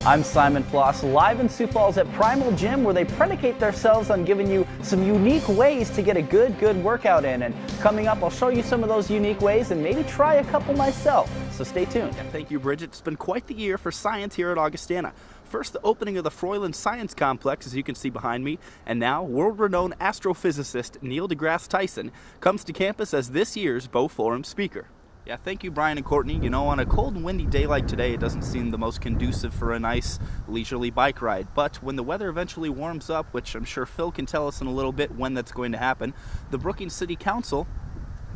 I'm Simon Floss, live in Sioux Falls at Primal Gym, where they predicate themselves on giving you some unique ways to get a good workout in. And coming up, I'll show you some of those unique ways and maybe try a couple myself. So stay tuned. Thank you, Bridget. It's been quite the year for science here at Augustana. First, the opening of the Froylan Science Complex, as you can see behind me, and now world-renowned astrophysicist Neil deGrasse Tyson comes to campus as this year's Bow Forum speaker. Yeah, thank you, Brian and Courtney. You know, on a cold and windy day like today, it doesn't seem the most conducive for a nice, leisurely bike ride. But when the weather eventually warms up, which I'm sure Phil can tell us in a little bit when that's going to happen, the Brookings City Council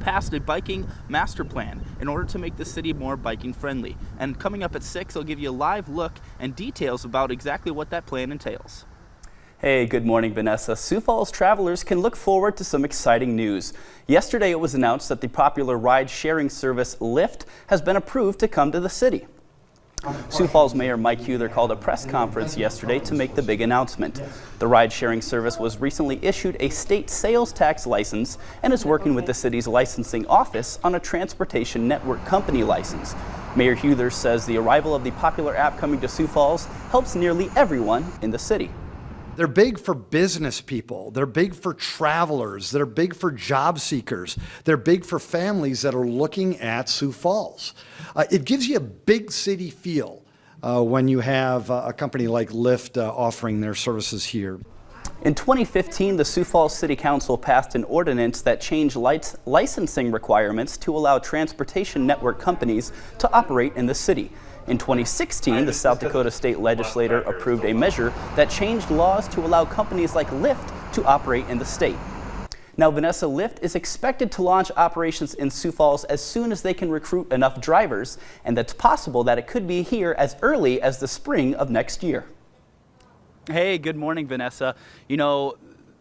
passed a biking master plan in order to make the city more biking friendly. And coming up at 6, I'll give you a live look and details about exactly what that plan entails. Hey, good morning, Vanessa. Sioux Falls travelers can look forward to some exciting news. Yesterday, it was announced that the popular ride-sharing service Lyft has been approved to come to the city. Sioux Falls Mayor Mike Huther called a press conference yesterday to make the big announcement. The ride-sharing service was recently issued a state sales tax license and is working with the city's licensing office on a transportation network company license. Mayor Huther says the arrival of the popular app coming to Sioux Falls helps nearly everyone in the city. They're big for business people. They're big for travelers. They're big for job seekers. They're big for families that are looking at Sioux Falls. It gives you a big city feel when you have a company like Lyft offering their services here. In 2015, the Sioux Falls City Council passed an ordinance that changed licensing requirements to allow transportation network companies to operate in the city. In 2016, the South Dakota State Legislature approved a measure that changed laws to allow companies like Lyft to operate in the state. Now, Vanessa, Lyft is expected to launch operations in Sioux Falls as soon as they can recruit enough drivers, and it's possible that it could be here as early as the spring of next year. Hey, good morning, Vanessa. You know,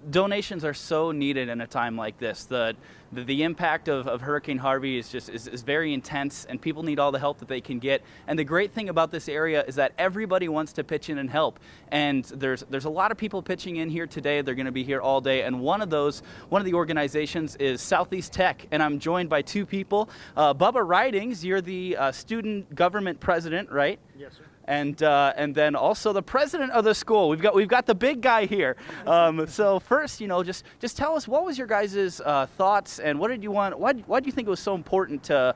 donations are so needed in a time like this. The impact of Hurricane Harvey is very intense, and people need all the help that they can get. And the great thing about this area is that everybody wants to pitch in and help. And there's a lot of people pitching in here today. They're going to be here all day. And one of the organizations is Southeast Tech, and I'm joined by two people. Bubba Ridings, you're the student government president, right? Yes, sir. And then also the president of the school. We've got the big guy here. So first, you know, just tell us, what was your guys' thoughts, and what did you want? Why do you think it was so important to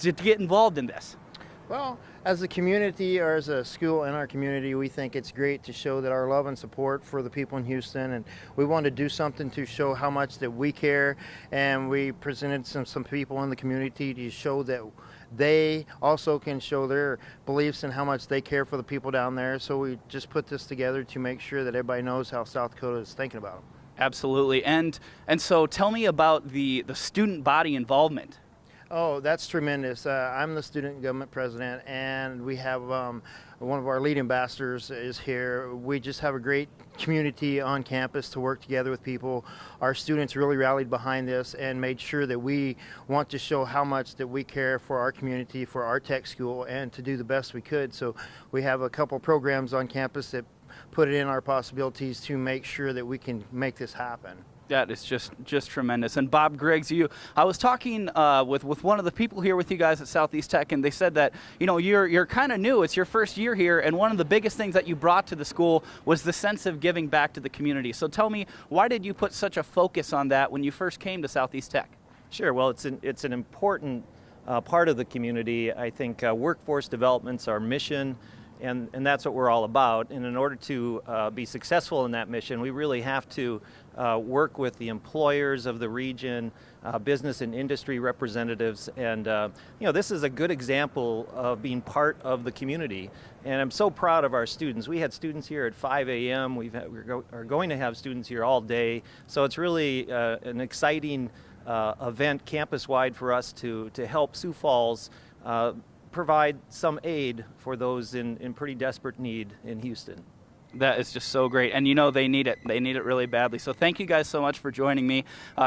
get involved in this? Well, as a community, or as a school in our community, we think it's great to show that our love and support for the people in Houston, and we want to do something to show how much that we care. And we presented some people in the community to show that they also can show their beliefs and how much they care for the people down there. So we just put this together to make sure that everybody knows how South Dakota is thinking about them. Absolutely. And so tell me about the student body involvement. Oh, that's tremendous. I'm the student government president, and we have one of our lead ambassadors is here. We just have a great community on campus to work together with people. Our students really rallied behind this and made sure that we want to show how much that we care for our community, for our tech school, and to do the best we could. So we have a couple programs on campus that put it in our possibilities to make sure that we can make this happen. That is just tremendous. And Bob Griggs, I was talking with one of the people here with you guys at Southeast Tech, and they said that, you know, you're kind of new. It's your first year here, and one of the biggest things that you brought to the school was the sense of giving back to the community. So tell me, why did you put such a focus on that when you first came to Southeast Tech? Sure. Well, it's an important part of the community. I think workforce development's our mission. And that's what we're all about. And in order to be successful in that mission, we really have to work with the employers of the region, business and industry representatives. And you know, this is a good example of being part of the community. And I'm so proud of our students. We had students here at 5 a.m. We are going to have students here all day. So it's really an exciting event campus-wide for us to help Sioux Falls provide some aid for those in pretty desperate need in Houston. That is just so great, and you know they need it. They need it really badly. So thank you guys so much for joining me.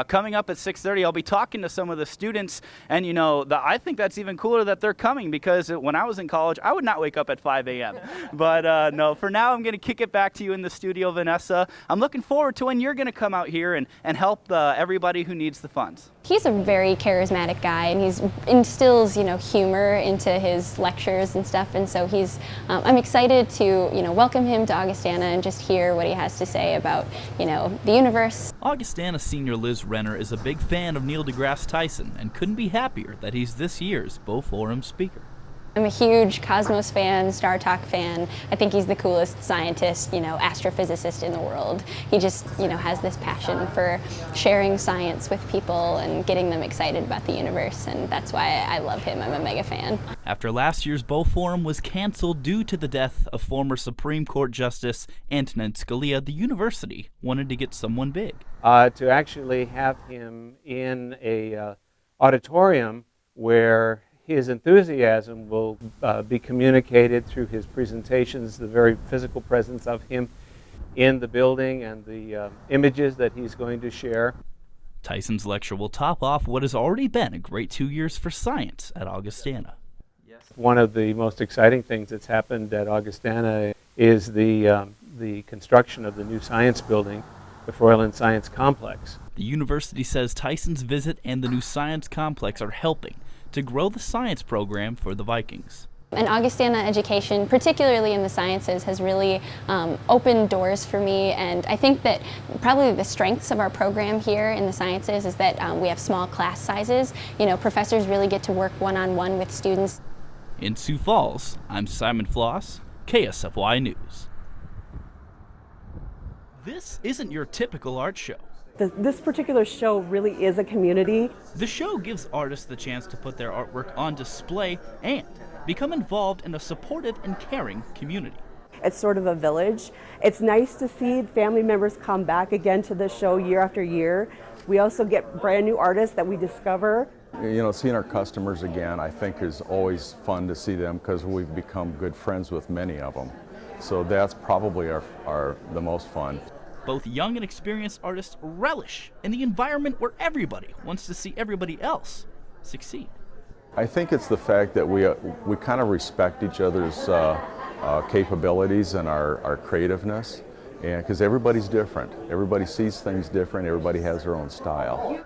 Coming up at 6:30, I'll be talking to some of the students, and you know, I think that's even cooler that they're coming, because when I was in college, I would not wake up at 5 a.m. But no, for now, I'm going to kick it back to you in the studio, Vanessa. I'm looking forward to when you're going to come out here and help everybody who needs the funds. He's a very charismatic guy, and he instills, humor into his lectures and stuff. And so I'm excited to, welcome him to Augustana and just hear what he has to say about, the universe. Augustana senior Liz Renner is a big fan of Neil deGrasse Tyson and couldn't be happier that he's this year's Beau Forum speaker. I'm a huge Cosmos fan, Star Talk fan. I think he's the coolest scientist, astrophysicist in the world. He just, has this passion for sharing science with people and getting them excited about the universe, and that's why I love him. I'm a mega fan. After last year's Beau Forum was canceled due to the death of former Supreme Court Justice Antonin Scalia, the university wanted to get someone big. To actually have him in a auditorium where his enthusiasm will be communicated through his presentations, the very physical presence of him in the building and the images that he's going to share. Tyson's lecture will top off what has already been a great 2 years for science at Augustana. One of the most exciting things that's happened at Augustana is the construction of the new science building, the Froylan Science Complex. The university says Tyson's visit and the new science complex are helping to grow the science program for the Vikings. And Augustana education, particularly in the sciences, has really opened doors for me, and I think that probably the strengths of our program here in the sciences is that we have small class sizes. Professors really get to work one-on-one with students. In Sioux Falls, I'm Simon Floss, KSFY News. This isn't your typical art show. This particular show really is a community. The show gives artists the chance to put their artwork on display and become involved in a supportive and caring community. It's sort of a village. It's nice to see family members come back again to the show year after year. We also get brand new artists that we discover. Seeing our customers again, I think, is always fun to see them because we've become good friends with many of them. So that's probably the most fun. Both young and experienced artists relish in the environment where everybody wants to see everybody else succeed. I think it's the fact that we kind of respect each other's capabilities and our creativeness, and because everybody's different. Everybody sees things different. Everybody has their own style.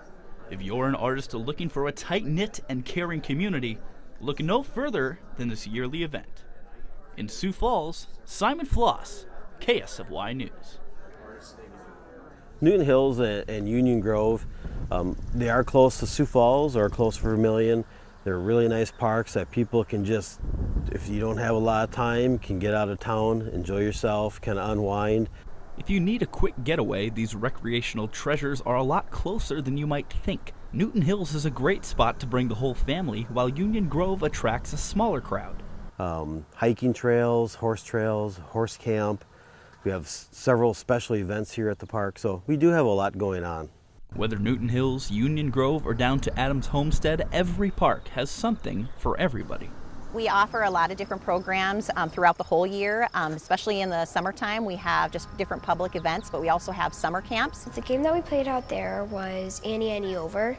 If you're an artist looking for a tight-knit and caring community, look no further than this yearly event. In Sioux Falls, Simon Floss, KSFY News. Newton Hills and Union Grove, they are close to Sioux Falls or close to Vermilion. They're really nice parks that people can just, if you don't have a lot of time, can get out of town, enjoy yourself, kind of unwind. If you need a quick getaway, these recreational treasures are a lot closer than you might think. Newton Hills is a great spot to bring the whole family, while Union Grove attracts a smaller crowd. Hiking trails, horse camp. We have several special events here at the park, so we do have a lot going on. Whether Newton Hills, Union Grove, or down to Adams Homestead, every park has something for everybody. We offer a lot of different programs throughout the whole year, especially in the summertime. We have just different public events, but we also have summer camps. The game that we played out there was Annie, Annie over.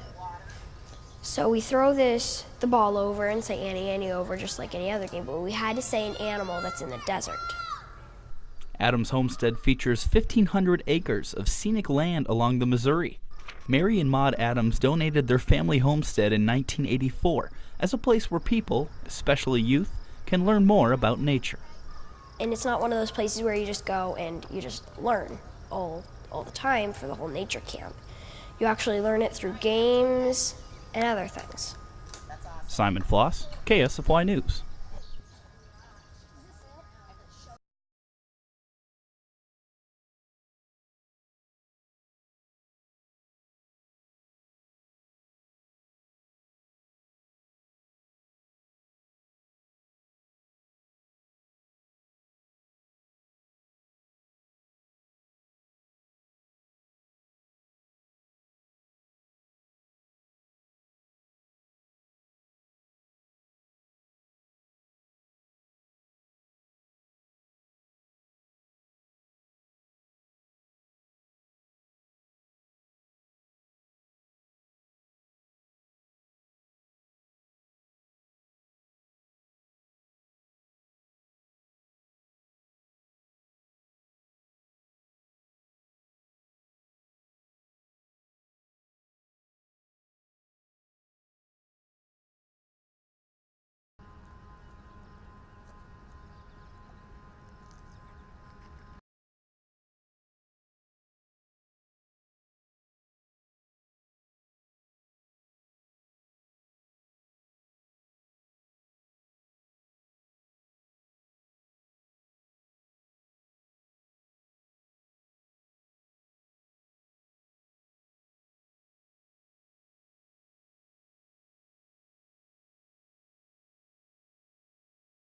So we throw the ball over and say Annie, Annie over just like any other game, but we had to say an animal that's in the desert. Adams Homestead features 1,500 acres of scenic land along the Missouri. Mary and Maud Adams donated their family homestead in 1984 as a place where people, especially youth, can learn more about nature. And it's not one of those places where you just go and you just learn all the time for the whole nature camp. You actually learn it through games and other things. Simon Floss, KSFY News.